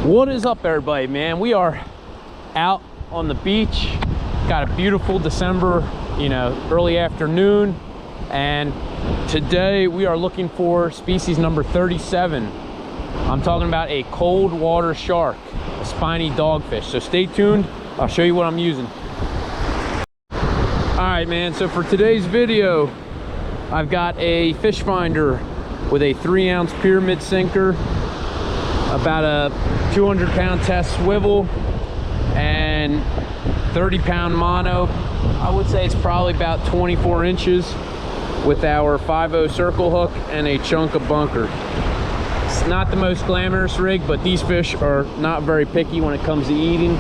What is up, everybody, man? We are out on the beach. Got a beautiful December, early afternoon, and today we are looking for species number 37. I'm talking about a cold water shark, a spiny dogfish. So stay tuned, I'll show you what I'm using. All right, man, so for today's video, I've got a fish finder with a 3-ounce pyramid sinker, about a 200-pound test swivel, and 30-pound mono. I would say it's probably about 24 inches with our 5/0 circle hook and a chunk of bunker. It's not the most glamorous rig, but these fish are not very picky when it comes to eating.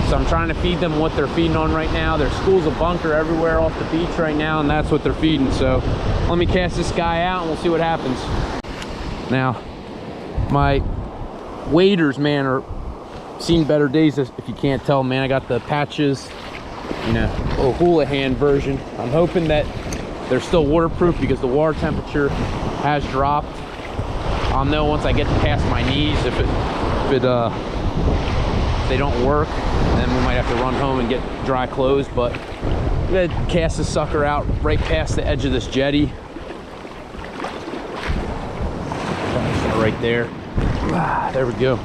So I'm trying to feed them what they're feeding on right now. There's schools of bunker everywhere off the beach right now, and that's what they're feeding. So let me cast this guy out and we'll see what happens. Now, my waders, man, are seen better days, if you can't tell, man. I got the patches, a Houlihan version. I'm hoping that they're still waterproof because the water temperature has dropped. I'll know once I get past my knees if they don't work, then we might have to run home and get dry clothes. But I'm gonna cast this sucker out right past the edge of this jetty. Right there. There we go.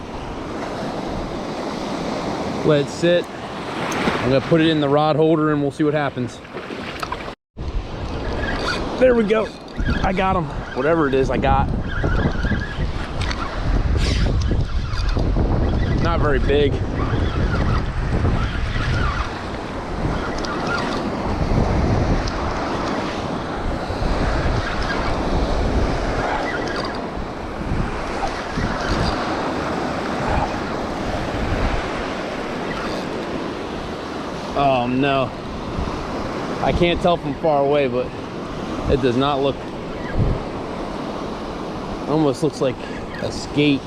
Let it sit. I'm gonna put it in the rod holder and we'll see what happens. There we go. I got him. Whatever it is, I got. Not very big. Oh no, I can't tell from far away, but it does not look, almost looks like a skate.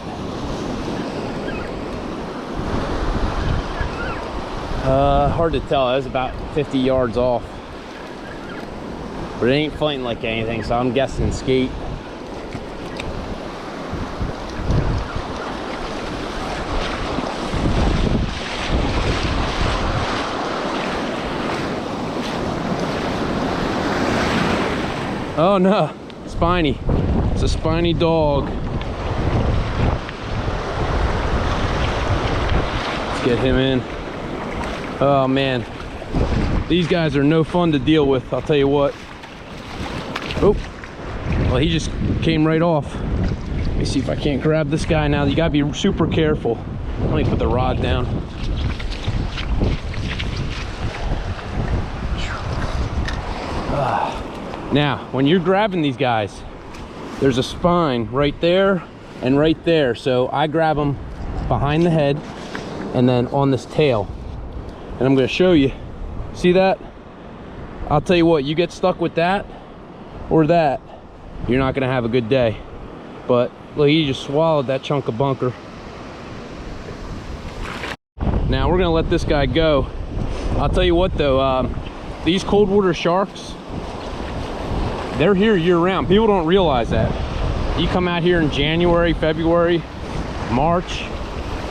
Hard to tell. It was about 50 yards off, but it ain't fighting like anything, so I'm guessing skate. Oh no, Spiny. It's a spiny dog. Let's get him in. Oh man, these guys are no fun to deal with, I'll tell you what. Oh, well, he just came right off. Let me see if I can't grab this guy now. You gotta be super careful. Let me put the rod down. Now, when you're grabbing these guys, there's a spine right there and right there. So I grab them behind the head and then on this tail. And I'm gonna show you. See that? I'll tell you what, you get stuck with that or that, you're not gonna have a good day. But look, he just swallowed that chunk of bunker. Now we're gonna let this guy go. I'll tell you what though, these cold water sharks, they're here year round. People don't realize that. You come out here in January, February, March,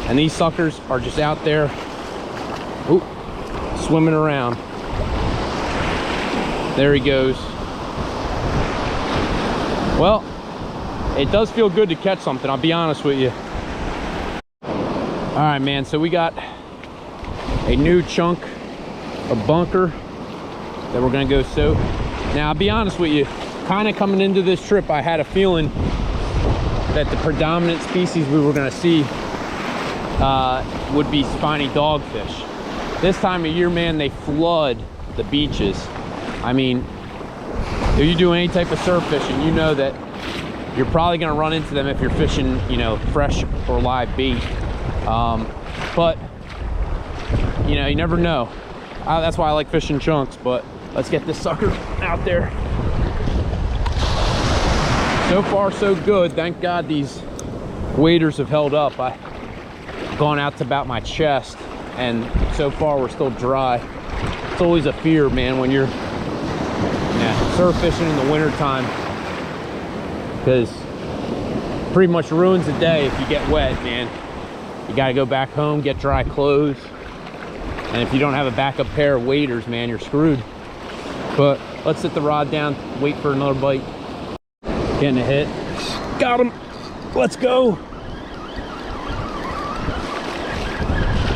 and these suckers are just out there swimming around. There he goes. Well, it does feel good to catch something, I'll be honest with you. All right, man, so we got a new chunk of bunker that we're gonna go soak. Now, I'll be honest with you, kind of coming into this trip, I had a feeling that the predominant species we were going to see would be spiny dogfish. This time of year, man, they flood the beaches. I mean, if you do any type of surf fishing, you know that you're probably going to run into them if you're fishing, fresh or live bait. But, you never know. That's why I like fishing chunks, but let's get this sucker out there. So far, so good. Thank God these waders have held up. I've gone out to about my chest, and so far we're still dry. It's always a fear, man, when you're surf fishing in the winter time, because pretty much ruins the day if you get wet, man. You got to go back home, get dry clothes. And if you don't have a backup pair of waders, man, you're screwed. But let's sit the rod down, wait for another bite. Getting a hit. Got him. Let's go.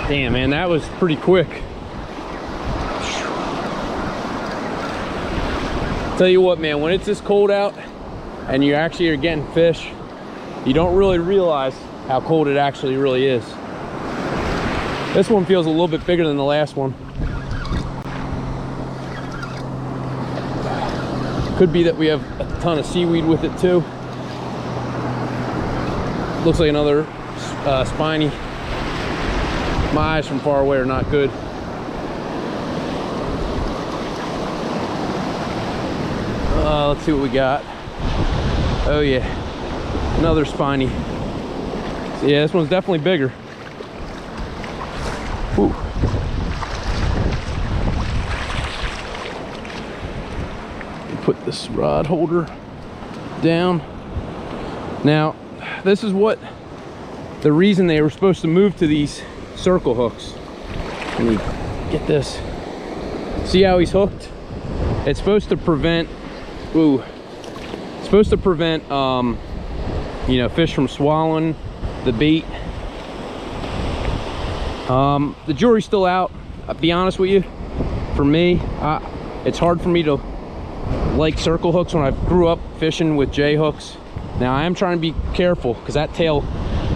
Damn, man, that was pretty quick. Tell you what, man, when it's this cold out and you actually are getting fish, you don't really realize how cold it actually really is. This one feels a little bit bigger than the last one. Could be that we have a ton of seaweed with it too. Looks like another spiny. My eyes from far away are not good. Let's see what we got. Oh yeah, another spiny. So yeah, this one's definitely bigger. Whew. Put this rod holder down. Now, this is what the reason they were supposed to move to these circle hooks. Let me get this. See how he's hooked? It's supposed to prevent, ooh, it's supposed to prevent, you know, fish from swallowing the bait. The jury's still out. I'll be honest with you. For me, it's hard for me to like circle hooks when I grew up fishing with J hooks. Now I am trying to be careful because that tail,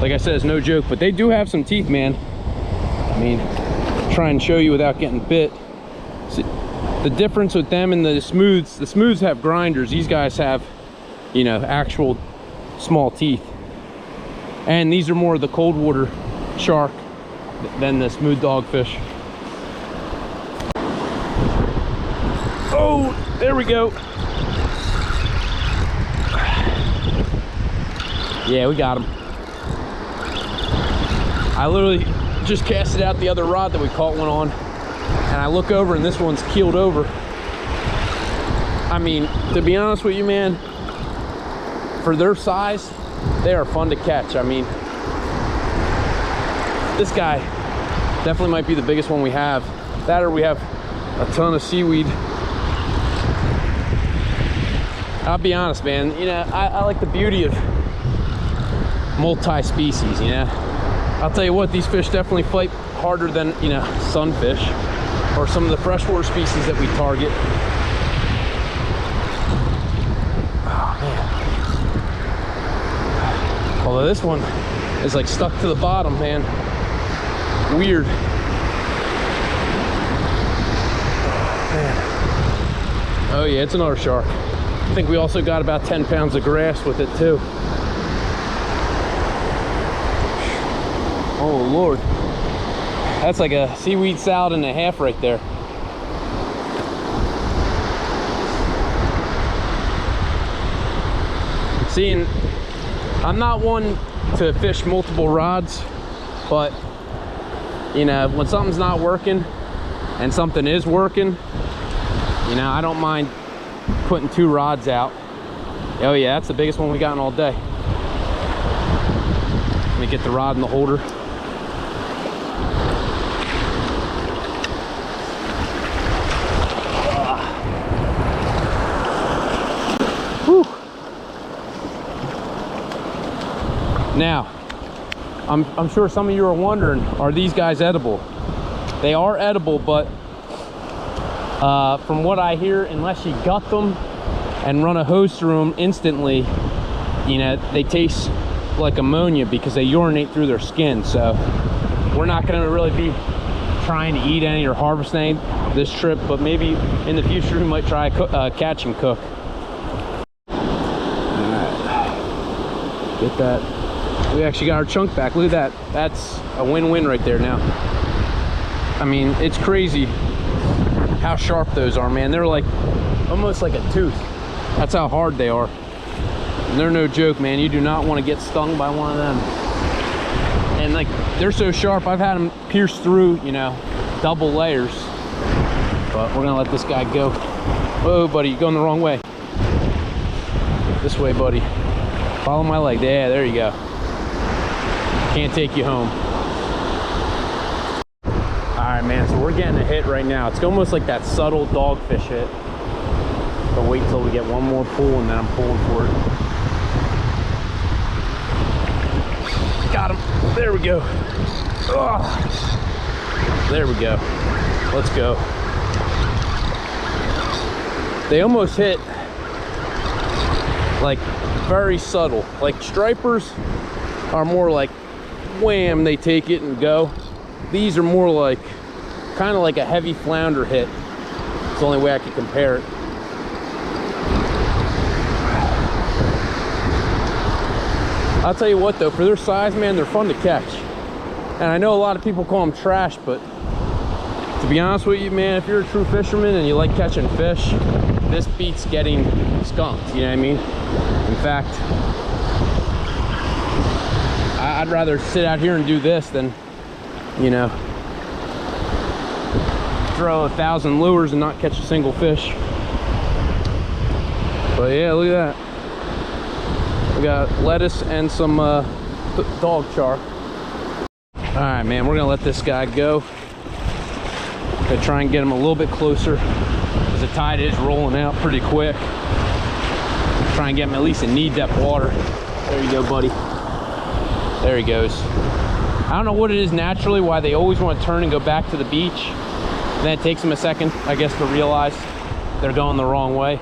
like I said, is no joke, but they do have some teeth, man. I mean, try and show you without getting bit. See, the difference with them and the smooths have grinders. These guys have, you know, actual small teeth. And these are more of the cold water shark than the smooth dogfish. Oh, there we go. Yeah, we got him. I literally just casted out the other rod that we caught one on, and I look over and this one's keeled over. I mean, to be honest with you, man, for their size, they are fun to catch. I mean, this guy definitely might be the biggest one we have. That or we have a ton of seaweed. I'll be honest, man, you know, I like the beauty of multi-species, you know. I'll tell you what, these fish definitely fight harder than, you know, sunfish or some of the freshwater species that we target. Oh, man. Although this one is like stuck to the bottom, man. Weird. Man. Oh yeah, it's another shark. I think we also got about 10 pounds of grass with it too. Oh Lord. That's like a seaweed salad and a half right there. Seeing, I'm not one to fish multiple rods, but you know, when something's not working and something is working, you know, I don't mind putting 2 rods out. Oh yeah, that's the biggest one we got in all day. Let me get the rod in the holder. Whew. Now, I'm sure some of you are wondering, are these guys edible? They are edible, but from what I hear, unless you gut them and run a hose through them instantly, you know, they taste like ammonia because they urinate through their skin. So we're not going to really be trying to eat any or harvest any this trip, but maybe in the future we might try catch and cook. All right, get that. We actually got our chunk back. Look at that. That's a win-win right there now. I mean, it's crazy how sharp those are, man. They're like almost like a tooth. That's how hard they are. And they're no joke, man. You do not want to get stung by one of them. And like, they're so sharp, I've had them pierce through, you know, double layers. But we're gonna let this guy go. Whoa, buddy, you're going the wrong way. This way, buddy. Follow my leg. Yeah, there you go. Can't take you home. we're getting a hit right now. It's almost like that subtle dogfish hit. But wait till we get one more pull and then I'm pulling for it. Got him. There we go. Ugh. There we go. Let's go. They almost hit like very subtle. Like stripers are more like wham, they take it and go. These are more like kind of like a heavy flounder hit. It's the only way I could compare it. I'll tell you what though, for their size, man, they're fun to catch. And I know a lot of people call them trash, but to be honest with you, man, if you're a true fisherman and you like catching fish, this beats getting skunked, you know what I mean? In fact, I'd rather sit out here and do this than, you know, throw 1,000 lures and not catch a single fish. But yeah, look at that. We got lettuce and some dog char. All right, man, we're gonna let this guy go. Gonna try and get him a little bit closer because the tide is rolling out pretty quick. Try and get him at least in knee depth water. There you go, buddy. There he goes. I don't know what it is naturally why they always want to turn and go back to the beach. Then it takes them a second, I guess, to realize they're going the wrong way.